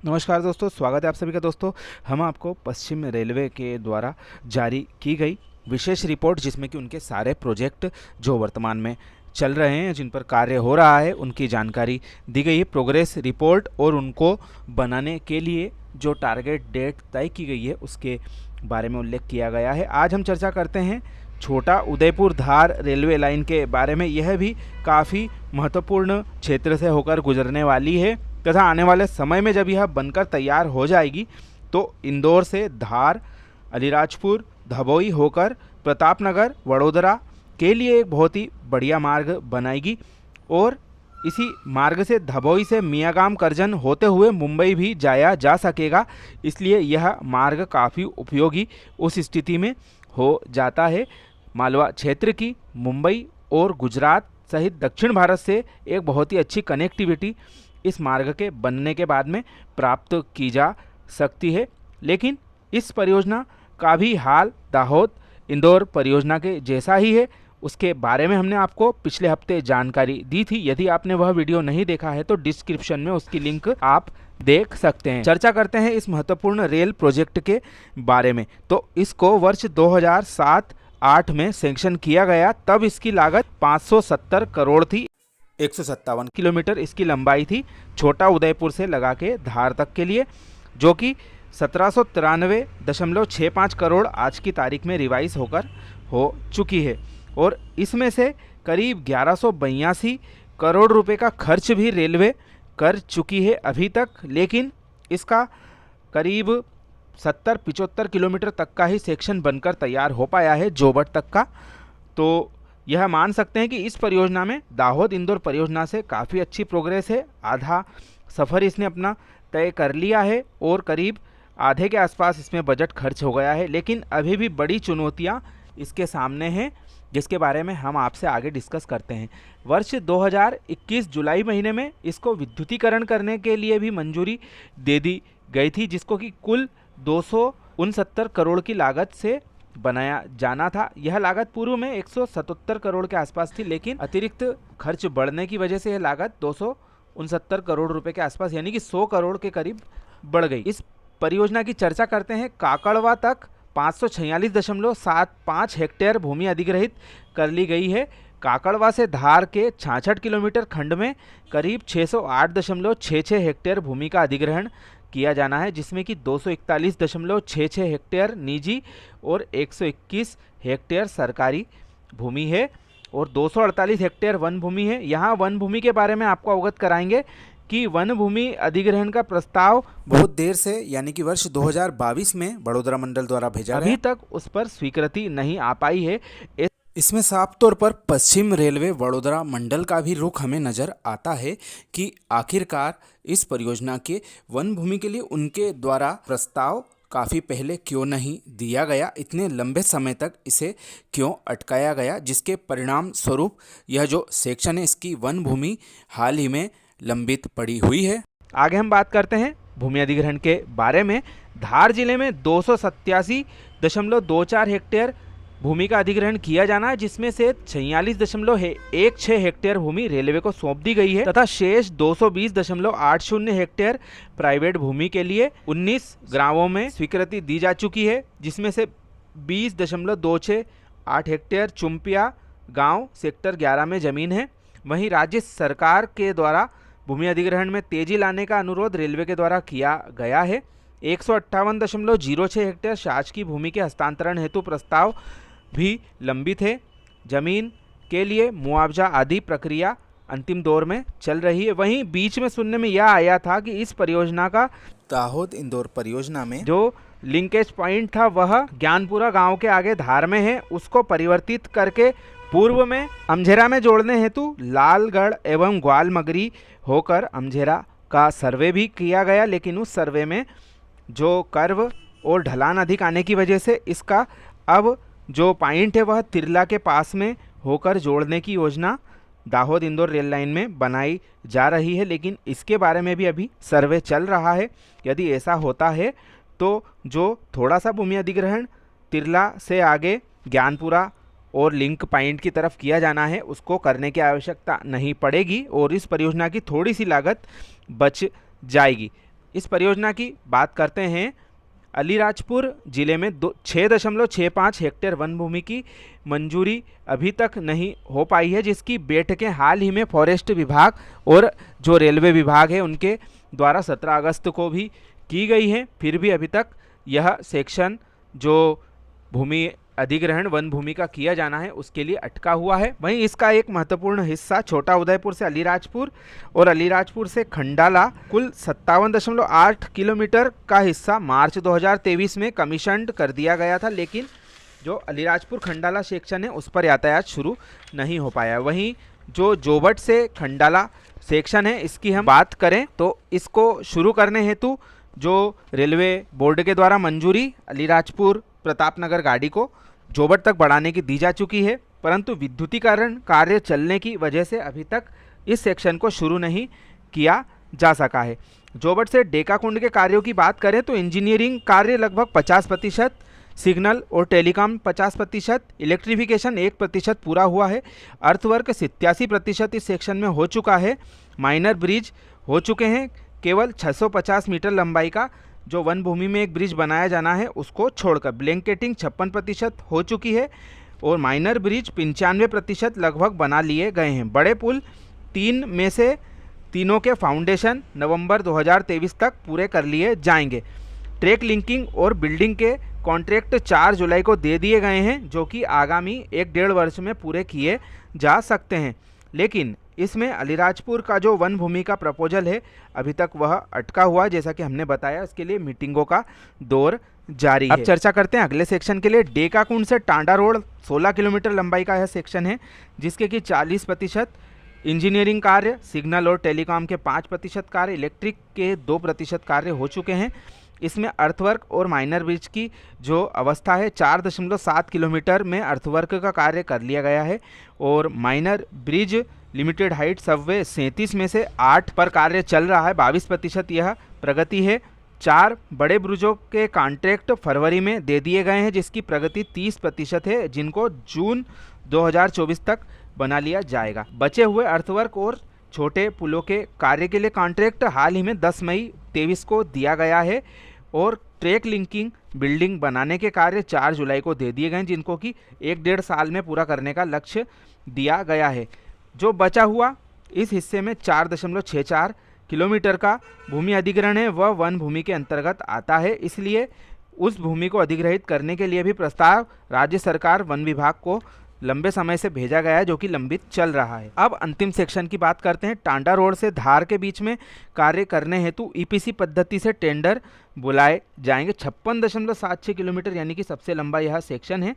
नमस्कार दोस्तों, स्वागत है आप सभी का। दोस्तों, हम आपको पश्चिम रेलवे के द्वारा जारी की गई विशेष रिपोर्ट, जिसमें कि उनके सारे प्रोजेक्ट जो वर्तमान में चल रहे हैं, जिन पर कार्य हो रहा है, उनकी जानकारी दी गई है। प्रोग्रेस रिपोर्ट और उनको बनाने के लिए जो टारगेट डेट तय की गई है, उसके बारे में उल्लेख किया गया है। आज हम चर्चा करते हैं छोटा उदयपुर धार रेलवे लाइन के बारे में। यह भी काफ़ी महत्वपूर्ण क्षेत्र से होकर गुजरने वाली है तथा आने वाले समय में जब यह बनकर तैयार हो जाएगी तो इंदौर से धार, अलीराजपुर, धबोई होकर प्रतापनगर, वडोदरा के लिए एक बहुत ही बढ़िया मार्ग बनाएगी और इसी मार्ग से धबोई से मियागाम करजन होते हुए मुंबई भी जाया जा सकेगा। इसलिए यह मार्ग काफ़ी उपयोगी उस स्थिति में हो जाता है मालवा क्षेत्र की मुंबई और गुजरात सहित दक्षिण भारत से एक बहुत ही अच्छी कनेक्टिविटी इस मार्ग के बनने के बाद में प्राप्त की जा सकती है। लेकिन इस परियोजना का भी हाल दाहोद इंदौर परियोजना के जैसा ही है। उसके बारे में हमने आपको पिछले हफ्ते जानकारी दी थी। यदि आपने वह वीडियो नहीं देखा है तो डिस्क्रिप्शन में उसकी लिंक आप देख सकते हैं। चर्चा करते हैं इस महत्वपूर्ण रेल प्रोजेक्ट के बारे में। तो इसको वर्ष 2007-8 में सैंक्शन किया गया। तब इसकी लागत 570 करोड़ थी। 157 किलोमीटर इसकी लंबाई थी, छोटा उदयपुर से लगा के धार तक के लिए, जो कि 1793.65 करोड़ आज की तारीख में रिवाइज होकर हो चुकी है। और इसमें से करीब 1182 करोड़ रुपए का खर्च भी रेलवे कर चुकी है अभी तक। लेकिन इसका करीब 70-75 किलोमीटर तक का ही सेक्शन बनकर तैयार हो पाया है, जोबट तक का। तो यह मान सकते हैं कि इस परियोजना में दाहोद इंदौर परियोजना से काफ़ी अच्छी प्रोग्रेस है। आधा सफ़र इसने अपना तय कर लिया है और करीब आधे के आसपास इसमें बजट खर्च हो गया है। लेकिन अभी भी बड़ी चुनौतियां इसके सामने हैं, जिसके बारे में हम आपसे आगे डिस्कस करते हैं। वर्ष 2021 जुलाई महीने में इसको विद्युतीकरण करने के लिए भी मंजूरी दे दी गई थी, जिसको कि कुल 269 करोड़ की लागत से बनाया जाना था। यह लागत पूर्व में 177 करोड़ के आसपास थी, लेकिन अतिरिक्त खर्च बढ़ने की वजह से यह लागत 269 करोड़ रुपए के आसपास यानी कि 100 करोड़ के करीब बढ़ गई। इस परियोजना की चर्चा करते हैं। काकड़वा तक 546.75 हेक्टेयर भूमि अधिग्रहित कर ली गई है। काकड़वा से धार के 66 किलोमीटर खंड में करीब 608.66 हेक्टेयर भूमि का अधिग्रहण किया जाना है, जिसमें कि 241.66 हेक्टेयर निजी और 121 हेक्टेयर सरकारी भूमि है और 248 हेक्टेयर वन भूमि है। यहाँ वन भूमि के बारे में आपको अवगत कराएंगे कि वन भूमि अधिग्रहण का प्रस्ताव बहुत देर से यानी कि वर्ष 2022 में वडोदरा मंडल द्वारा भेजा गया, अभी तक उस पर स्वीकृति नहीं आ पाई है। इसमें साफ तौर पर पश्चिम रेलवे वडोदरा मंडल का भी रुख हमें नज़र आता है कि आखिरकार इस परियोजना के वन भूमि के लिए उनके द्वारा प्रस्ताव काफ़ी पहले क्यों नहीं दिया गया, इतने लंबे समय तक इसे क्यों अटकाया गया, जिसके परिणाम स्वरूप यह जो सेक्शन है इसकी वन भूमि हाल ही में लंबित पड़ी हुई है। आगे हम बात करते हैं भूमि अधिग्रहण के बारे में। धार जिले में 287.24 हेक्टेयर भूमि का अधिग्रहण किया जाना है, जिसमें से 46.16 हेक्टेयर भूमि रेलवे को सौंप दी गई है तथा शेष 220.80 हेक्टेयर प्राइवेट भूमि के लिए 19 ग्रामों में स्वीकृति दी जा चुकी है, जिसमें से 20.268 हेक्टेयर चुम्पिया गांव सेक्टर 11 में जमीन है। वहीं राज्य सरकार के द्वारा भूमि अधिग्रहण में तेजी लाने का अनुरोध रेलवे के द्वारा किया गया है। 158.06 हेक्टेयर शासकीय भूमि के हस्तांतरण हेतु प्रस्ताव भी लंबित है। जमीन के लिए मुआवजा आदि प्रक्रिया अंतिम दौर में चल रही है। वहीं बीच में सुनने में यह आया था कि इस परियोजना का दाहोद इंदौर परियोजना में जो लिंकेज पॉइंट था वह ज्ञानपुरा गांव के आगे धार में है, उसको परिवर्तित करके पूर्व में अमझेरा में जोड़ने हेतु लालगढ़ एवं ग्वालमगरी होकर अमझेरा का सर्वे भी किया गया। लेकिन उस सर्वे में जो कर्व और ढलान अधिक आने की वजह से इसका अब जो पॉइंट है वह तिरला के पास में होकर जोड़ने की योजना दाहोद इंदौर रेल लाइन में बनाई जा रही है। लेकिन इसके बारे में भी अभी सर्वे चल रहा है। यदि ऐसा होता है तो जो थोड़ा सा भूमि अधिग्रहण तिरला से आगे ज्ञानपुरा और लिंक पॉइंट की तरफ किया जाना है, उसको करने की आवश्यकता नहीं पड़ेगी और इस परियोजना की थोड़ी सी लागत बच जाएगी। इस परियोजना की बात करते हैं, अलीराजपुर जिले में 6.65 हेक्टेयर वन भूमि की मंजूरी अभी तक नहीं हो पाई है, जिसकी बैठकें हाल ही में फॉरेस्ट विभाग और जो रेलवे विभाग है उनके द्वारा 17 अगस्त को भी की गई है। फिर भी अभी तक यह सेक्शन जो भूमि अधिग्रहण वन भूमि का किया जाना है उसके लिए अटका हुआ है। वहीं इसका एक महत्वपूर्ण हिस्सा छोटा उदयपुर से अलीराजपुर और अलीराजपुर से खंडाला कुल 57.8 किलोमीटर का हिस्सा मार्च 2023 में कमीशन्ड कर दिया गया था, लेकिन जो अलीराजपुर खंडाला सेक्शन है उस पर यातायात शुरू नहीं हो पाया। वहीं जो जोबट से खंडाला सेक्शन है इसकी हम बात करें तो इसको शुरू करने हेतु जो रेलवे बोर्ड के द्वारा मंजूरी अलीराजपुर प्रतापनगर गाड़ी को जोबट तक बढ़ाने की दी जा चुकी है, परंतु विद्युतीकरण कार्य चलने की वजह से अभी तक इस सेक्शन को शुरू नहीं किया जा सका है। जोबट से डेकाकुंड के कार्यों की बात करें तो इंजीनियरिंग कार्य लगभग 50%, सिग्नल और टेलीकॉम 50%, इलेक्ट्रिफिकेशन 1% पूरा हुआ है, अर्थवर्क 87% इस सेक्शन में हो चुका है, माइनर ब्रिज हो चुके हैं, केवल 650 मीटर लंबाई का जो वन भूमि में एक ब्रिज बनाया जाना है उसको छोड़कर ब्लैंकेटिंग 56% हो चुकी है और माइनर ब्रिज 95% लगभग बना लिए गए हैं। बड़े पुल 3 में से तीनों के फाउंडेशन नवंबर 2023 तक पूरे कर लिए जाएंगे। ट्रैक लिंकिंग और बिल्डिंग के कॉन्ट्रैक्ट 4 जुलाई को दे दिए गए हैं, जो कि आगामी 1-1.5 वर्ष में पूरे किए जा सकते हैं, लेकिन इसमें अलीराजपुर का जो वन भूमि का प्रपोजल है अभी तक वह अटका हुआ है। जैसा कि हमने बताया उसके लिए मीटिंगों का दौर जारी है। अब चर्चा करते हैं अगले सेक्शन के लिए। डेकाकुंड से टांडा रोड 16 किलोमीटर लंबाई का यह सेक्शन है, जिसके कि 40% इंजीनियरिंग कार्य, सिग्नल और टेलीकॉम के 5% कार्य, इलेक्ट्रिक के 2% कार्य हो चुके हैं। इसमें अर्थवर्क और माइनर ब्रिज की जो अवस्था है 4.7 किलोमीटर में अर्थवर्क का कार्य कर लिया गया है और minor bridge limited height Subway 37 में से 8 पर कार्य चल रहा है, 22% यह प्रगति है। 4 बड़े ब्रिजों के कॉन्ट्रैक्ट फरवरी में दे दिए गए हैं, जिसकी प्रगति 30% है, जिनको जून 2024 तक बना लिया जाएगा। बचे हुए अर्थवर्क और छोटे पुलों के कार्य के लिए कॉन्ट्रैक्ट हाल ही में 10 मई 2023 को दिया गया है और ट्रैक लिंकिंग बिल्डिंग बनाने के कार्य 4 जुलाई को दे दिए गए हैं, जिनको कि 1-1.5 साल में पूरा करने का लक्ष्य दिया गया है। जो बचा हुआ इस हिस्से में 4.64 किलोमीटर का भूमि अधिग्रहण है, वह वन भूमि के अंतर्गत आता है, इसलिए उस भूमि को अधिग्रहित करने के लिए भी प्रस्ताव राज्य सरकार वन विभाग को लंबे समय से भेजा गया है, जो कि लंबित चल रहा है। अब अंतिम सेक्शन की बात करते हैं। टांडा रोड से धार के बीच में कार्य करने हेतु ईपीसी पद्धति से टेंडर बुलाए जाएंगे। 56.76 किलोमीटर यानी कि सबसे लंबा यह सेक्शन है।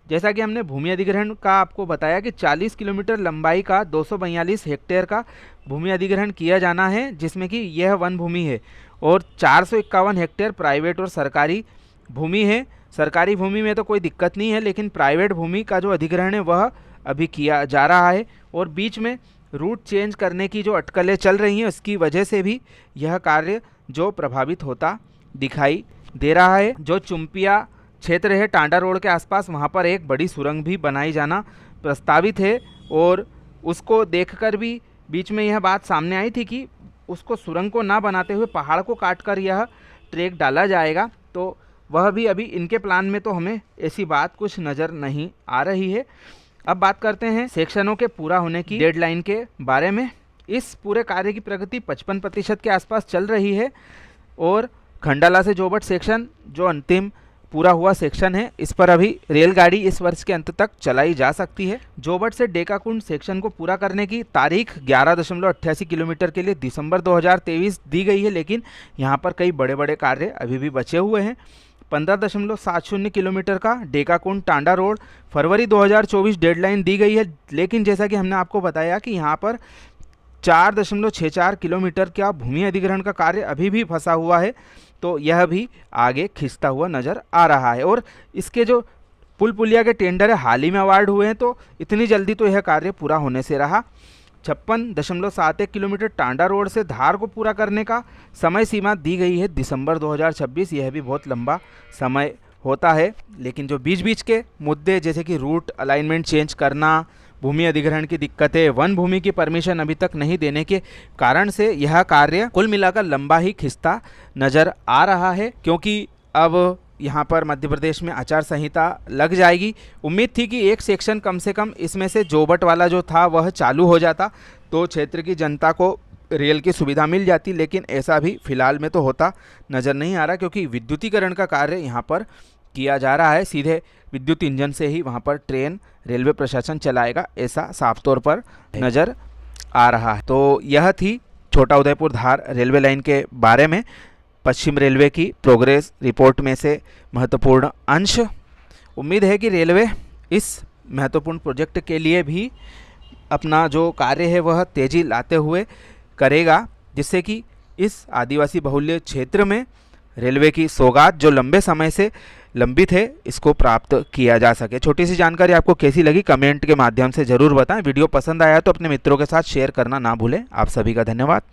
जैसा कि हमने भूमि अधिग्रहण का आपको बताया कि 40 किलोमीटर लंबाई का 242 हेक्टेयर का भूमि अधिग्रहण किया जाना है, जिसमें कि यह वन भूमि है और 451 हेक्टेयर प्राइवेट और सरकारी भूमि है। सरकारी भूमि में तो कोई दिक्कत नहीं है, लेकिन प्राइवेट भूमि का जो अधिग्रहण है वह अभी किया जा रहा है और बीच में रूट चेंज करने की जो अटकलें चल रही हैं उसकी वजह से भी यह कार्य जो प्रभावित होता दिखाई दे रहा है। जो चुम्पिया क्षेत्र है टांडा रोड के आसपास, वहाँ पर एक बड़ी सुरंग भी बनाई जाना प्रस्तावित है और उसको देखकर भी बीच में यह बात सामने आई थी कि उसको सुरंग को ना बनाते हुए पहाड़ को काटकर यह ट्रैक डाला जाएगा, तो वह भी अभी इनके प्लान में तो हमें ऐसी बात कुछ नज़र नहीं आ रही है। अब बात करते हैं सेक्शनों के पूरा होने की डेडलाइन के बारे में। इस पूरे कार्य की प्रगति 55% के आसपास चल रही है और खंडाला से जोबट सेक्शन जो अंतिम पूरा हुआ सेक्शन है, इस पर अभी रेलगाड़ी इस वर्ष के अंत तक चलाई जा सकती है। जोबट से डेकाकुंड सेक्शन को पूरा करने की तारीख 11.88 किलोमीटर के लिए दिसंबर 2023 दी गई है, लेकिन यहाँ पर कई बड़े बड़े कार्य अभी भी बचे हुए हैं। 15.70 किलोमीटर का डेकाकुंड टांडा रोड फरवरी 2024 डेडलाइन दी गई है, लेकिन जैसा कि हमने आपको बताया कि यहाँ पर 4.64 किलोमीटर का भूमि अधिग्रहण का कार्य अभी भी फंसा हुआ है, तो यह भी आगे खिंचता हुआ नज़र आ रहा है। और इसके जो पुल पुलिया के टेंडर है हाल ही में अवार्ड हुए हैं, तो इतनी जल्दी तो यह कार्य पूरा होने से रहा। 56.71 किलोमीटर टांडा रोड से धार को पूरा करने का समय सीमा दी गई है दिसंबर 2026। यह भी बहुत लंबा समय होता है, लेकिन जो बीच बीच के मुद्दे जैसे कि रूट अलाइनमेंट चेंज करना भूमि अधिग्रहण की दिक्कतें, वन भूमि की परमिशन अभी तक नहीं देने के कारण से यह कार्य कुल मिलाकर लंबा ही खिंचता नजर आ रहा है, क्योंकि अब यहाँ पर मध्य प्रदेश में आचार संहिता लग जाएगी। उम्मीद थी कि एक सेक्शन कम से कम इसमें से जोबट वाला जो था वह चालू हो जाता तो क्षेत्र की जनता को रेल की सुविधा मिल जाती, लेकिन ऐसा भी फिलहाल में तो होता नज़र नहीं आ रहा, क्योंकि विद्युतीकरण का कार्य यहाँ पर किया जा रहा है। सीधे विद्युत इंजन से ही वहाँ पर ट्रेन रेलवे प्रशासन चलाएगा, ऐसा साफ तौर पर नज़र आ रहा है। तो यह थी छोटा उदयपुर धार रेलवे लाइन के बारे में पश्चिम रेलवे की प्रोग्रेस रिपोर्ट में से महत्वपूर्ण अंश। उम्मीद है कि रेलवे इस महत्वपूर्ण प्रोजेक्ट के लिए भी अपना जो कार्य है वह तेज़ी लाते हुए करेगा, जिससे कि इस आदिवासी बहुल्य क्षेत्र में रेलवे की सौगात जो लंबे समय से लंबित है इसको प्राप्त किया जा सके। छोटी सी जानकारी आपको कैसी लगी कमेंट के माध्यम से ज़रूर बताएं। वीडियो पसंद आया तो अपने मित्रों के साथ शेयर करना ना भूलें। आप सभी का धन्यवाद।